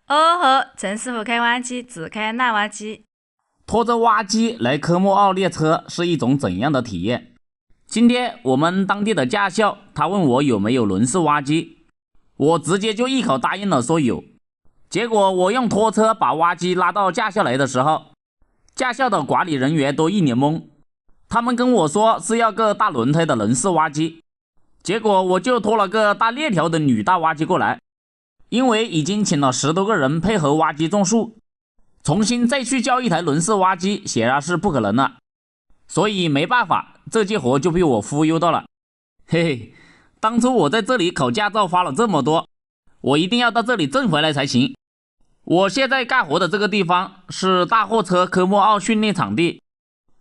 哦吼，陈师傅开挖机，只开烂挖机。拖着挖机来科莫奥列车是一种怎样的体验？今天我们当地的驾校，他问我有没有轮式挖机，我直接就一口答应了，说有。结果我用拖车把挖机拉到驾校来的时候，驾校的管理人员都一脸懵，他们跟我说是要个大轮胎的轮式挖机，结果我就拖了个大链条的女大挖机过来，因为已经请了10多个人配合挖机种树，重新再去叫一台轮式挖机显然是不可能了，所以没办法，这节活就被我忽悠到了。嘿嘿，当初我在这里考驾照花了这么多，我一定要到这里挣回来才行。我现在干活的这个地方是大货车科莫奥训练场地，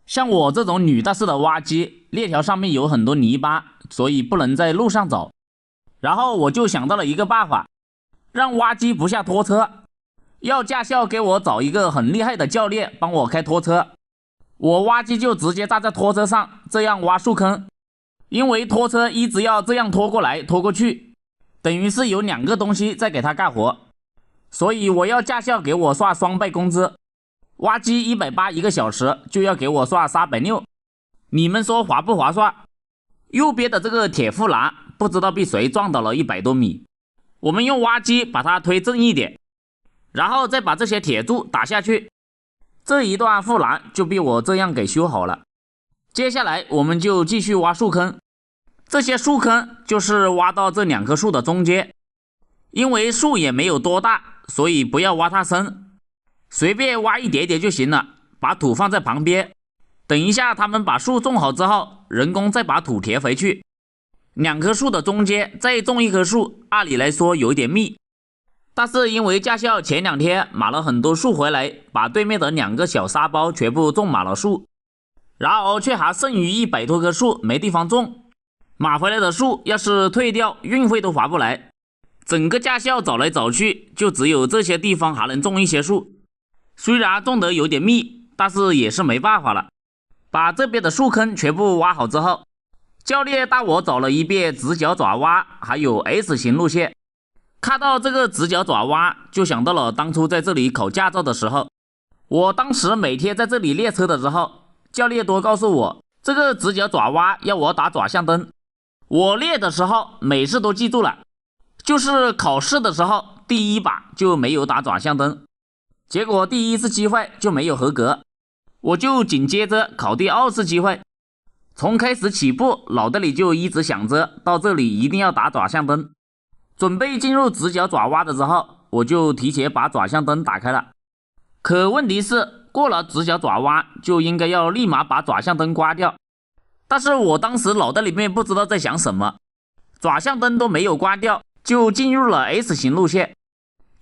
像我这种女大式的挖机，链条上面有很多泥巴，所以不能在路上走。然后我就想到了一个办法，让挖机不下拖车，要驾校给我找一个很厉害的教练帮我开拖车，我挖机就直接站在拖车上，这样挖树坑。因为拖车一直要这样拖过来拖过去，等于是有2个东西在给他干活，所以我要驾校给我算双倍工资，挖机180一个小时就要给我算360，你们说划不划算？右边的这个铁护栏不知道被谁撞倒了100多米，我们用挖机把它推正一点，然后再把这些铁柱打下去，这一段护栏就被我这样给修好了。接下来我们就继续挖树坑，这些树坑就是挖到这2棵树的中间，因为树也没有多大，所以不要挖太深，随便挖一点点就行了，把土放在旁边，等一下他们把树种好之后，人工再把土填回去。2棵树的中间再种1棵树，按理来说有点密，但是因为驾校前2天买了很多树回来，把对面的2个小沙包全部种满了树，然而却还剩余100多棵树没地方种，买回来的树要是退掉，运费都划不来。整个驾校找来找去，就只有这些地方还能种一些树，虽然种得有点密，但是也是没办法了。把这边的树坑全部挖好之后，教练带我找了一遍直角爪挖还有 S 型路线。看到这个直角爪挖，就想到了当初在这里考驾照的时候，我当时每天在这里练车的时候，教练多告诉我这个直角爪挖要我打转向灯，我练的时候每次都记住了，就是考试的时候第1把就没有打转向灯，结果第1次机会就没有合格，我就紧接着考第2次机会，从开始起步脑袋里就一直想着到这里一定要打转向灯，准备进入直角爪挖的时候，我就提前把转向灯打开了。可问题是过了直角爪挖就应该要立马把转向灯关掉，但是我当时脑袋里面不知道在想什么，转向灯都没有关掉就进入了 S 型路线，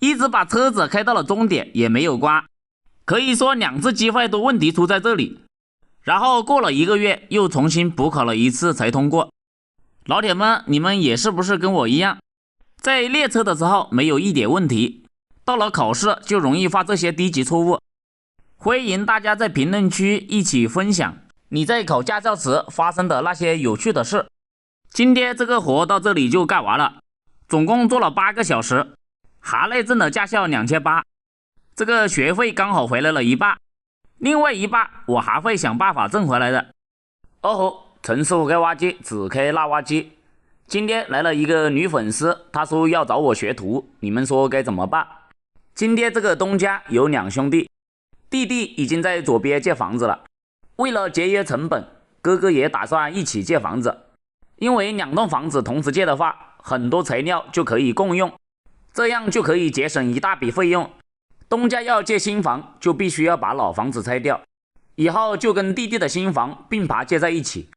一直把车子开到了终点也没有关，可以说2次机会都问题出在这里。然后过了1个月又重新补考了1次才通过。老铁们，你们也是不是跟我一样，在练车的时候没有一点问题，到了考试就容易犯这些低级错误？欢迎大家在评论区一起分享你在考驾照时发生的那些有趣的事。今天这个活到这里就干完了，总共做了8个小时，含内挣了驾校2800，这个学费刚好回来了一半，另外一半我还会想办法挣回来的。哦吼，陈师傅开挖机，只开烂挖机。今天来了一个女粉丝，她说要找我学徒，你们说该怎么办？今天这个东家有2兄弟，弟弟已经在左边建房子了，为了节约成本，哥哥也打算一起建房子，因为2栋房子同时建的话，很多材料就可以共用，这样就可以节省一大笔费用。东家要建新房，就必须要把老房子拆掉，以后就跟弟弟的新房并排建在一起。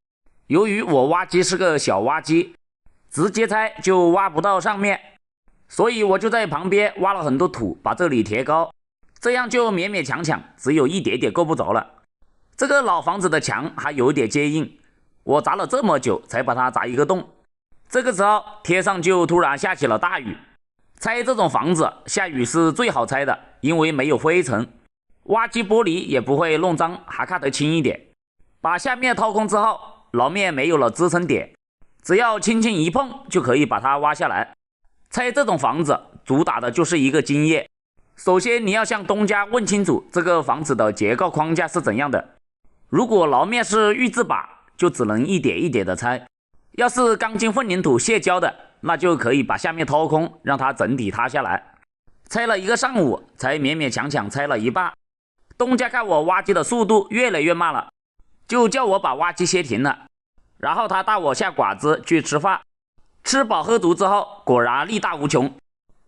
由于我挖机是个小挖机，直接拆就挖不到上面，所以我就在旁边挖了很多土，把这里填高，这样就勉勉强强只有一点点够不着了。这个老房子的墙还有点坚硬，我砸了这么久才把它砸一个洞。这个时候天上就突然下起了大雨，拆这种房子下雨是最好拆的，因为没有灰尘，挖机玻璃也不会弄脏，还看得清一点。把下面掏空之后，牢面没有了支撑点，只要轻轻一碰就可以把它挖下来。拆这种房子主打的就是一个经验，首先你要向东家问清楚这个房子的结构框架是怎样的。如果牢面是预制板，就只能一点一点的拆；要是钢筋混凝土卸胶的，那就可以把下面掏空，让它整体塌下来。拆了一个上午，才勉勉强强拆了一半。东家看我挖机的速度越来越慢了，就叫我把挖机歇停了。然后他带我下馆子去吃饭，吃饱喝足之后，果然力大无穷，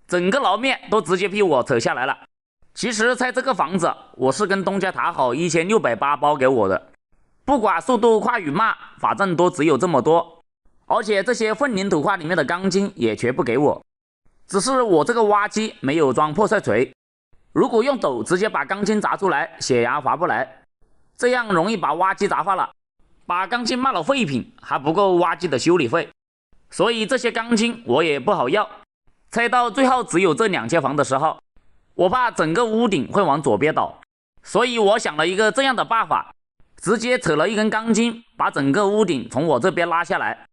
整个牢面都直接被我扯下来了。其实拆这个房子，我是跟东家谈好1680包给我的，不管速度快与慢，反正都只有这么多。而且这些混凝土块里面的钢筋也全部给我，只是我这个挖机没有装破碎锤，如果用斗直接把钢筋砸出来，显然划不来，这样容易把挖机砸坏了，把钢筋卖了废品还不够挖机的修理费，所以这些钢筋我也不好要。拆到最后只有这2间房的时候，我怕整个屋顶会往左边倒，所以我想了一个这样的办法，直接扯了一根钢筋，把整个屋顶从我这边拉下来，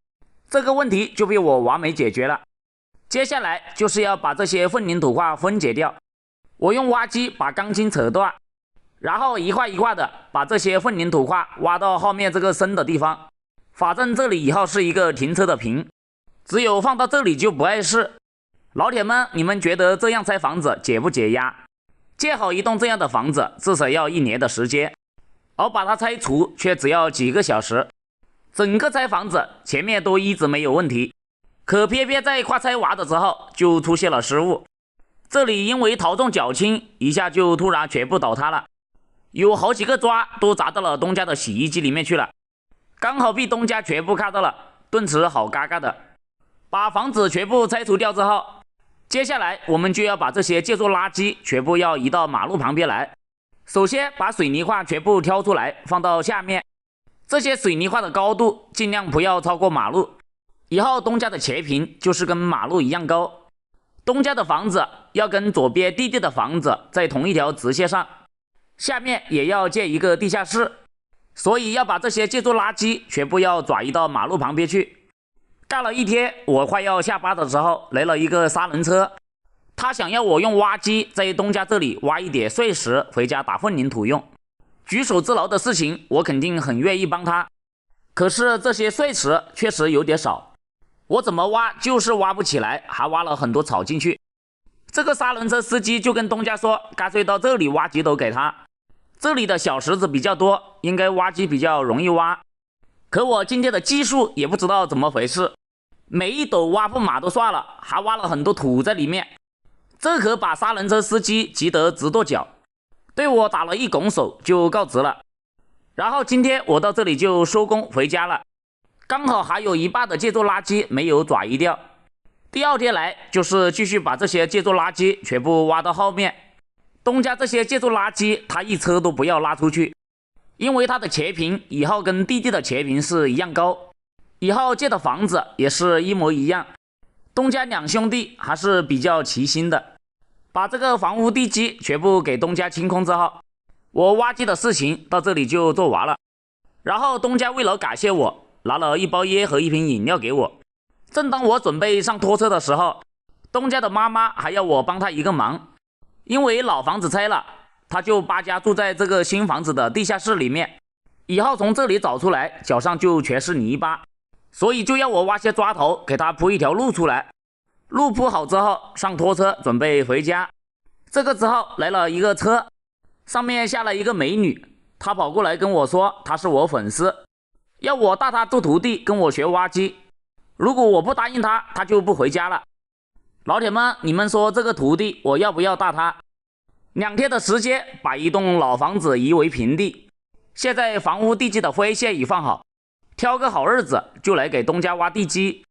这个问题就被我完美解决了。接下来就是要把这些混凝土块分解掉，我用挖机把钢筋扯断，然后一块一块的把这些混凝土块挖到后面这个深的地方，反正这里以后是一个停车的坪，只有放到这里就不碍事。老铁们，你们觉得这样拆房子解不解压？建好一栋这样的房子至少要1年的时间，而把它拆除却只要几个小时。整个拆房子前面都一直没有问题，可偏偏在快拆完的时候就出现了失误。这里因为头重脚轻，一下就突然全部倒塌了，有好几个砖都砸到了东家的洗衣机里面去了，刚好被东家全部看到了，顿时好尴尬的。把房子全部拆除掉之后，接下来我们就要把这些建筑垃圾全部要移到马路旁边来。首先把水泥块全部挑出来放到下面，这些水泥块的高度尽量不要超过马路，以后东家的前坪就是跟马路一样高。东家的房子要跟左边弟弟的房子在同一条直线上，下面也要建一个地下室，所以要把这些建筑垃圾全部要转移到马路旁边去。干了一天，我快要下班的时候，来了一个3轮车，他想要我用挖机在东家这里挖一点碎石回家打混凝土用。举手之劳的事情，我肯定很愿意帮他，可是这些碎石确实有点少，我怎么挖就是挖不起来，还挖了很多草进去。这个3轮车司机就跟东家说，干脆到这里挖几斗给他，这里的小石子比较多，应该挖机比较容易挖。可我今天的技术也不知道怎么回事，每一斗挖不满都算了，还挖了很多土在里面，这可把3轮车司机急得直跺脚，对我打了一拱手就告辞了。然后今天我到这里就收工回家了，刚好还有一半的建筑垃圾没有转移掉。第2天来就是继续把这些建筑垃圾全部挖到后面。东家这些建筑垃圾他一车都不要拉出去，因为他的前坪以后跟弟弟的前坪是一样高，以后建的房子也是一模一样。东家2兄弟还是比较齐心的。把这个房屋地基全部给东家清空之后，我挖机的事情到这里就做完了。然后东家为了感谢我，拿了1包烟和1瓶饮料给我。正当我准备上拖车的时候，东家的妈妈还要我帮他一个忙，因为老房子拆了，他就搬家住在这个新房子的地下室里面，以后从这里找出来脚上就全是泥巴，所以就要我挖些砖头给他铺一条路出来。路铺好之后上拖车准备回家，这个时候来了一个车，上面下了一个美女，她跑过来跟我说她是我粉丝，要我带她做徒弟跟我学挖机，如果我不答应她，她就不回家了。老铁们，你们说这个徒弟我要不要带她？2天的时间把一栋老房子夷为平地，现在房屋地基的灰线已放好，挑个好日子就来给东家挖地基。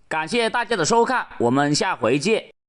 感谢大家的收看，我们下回见。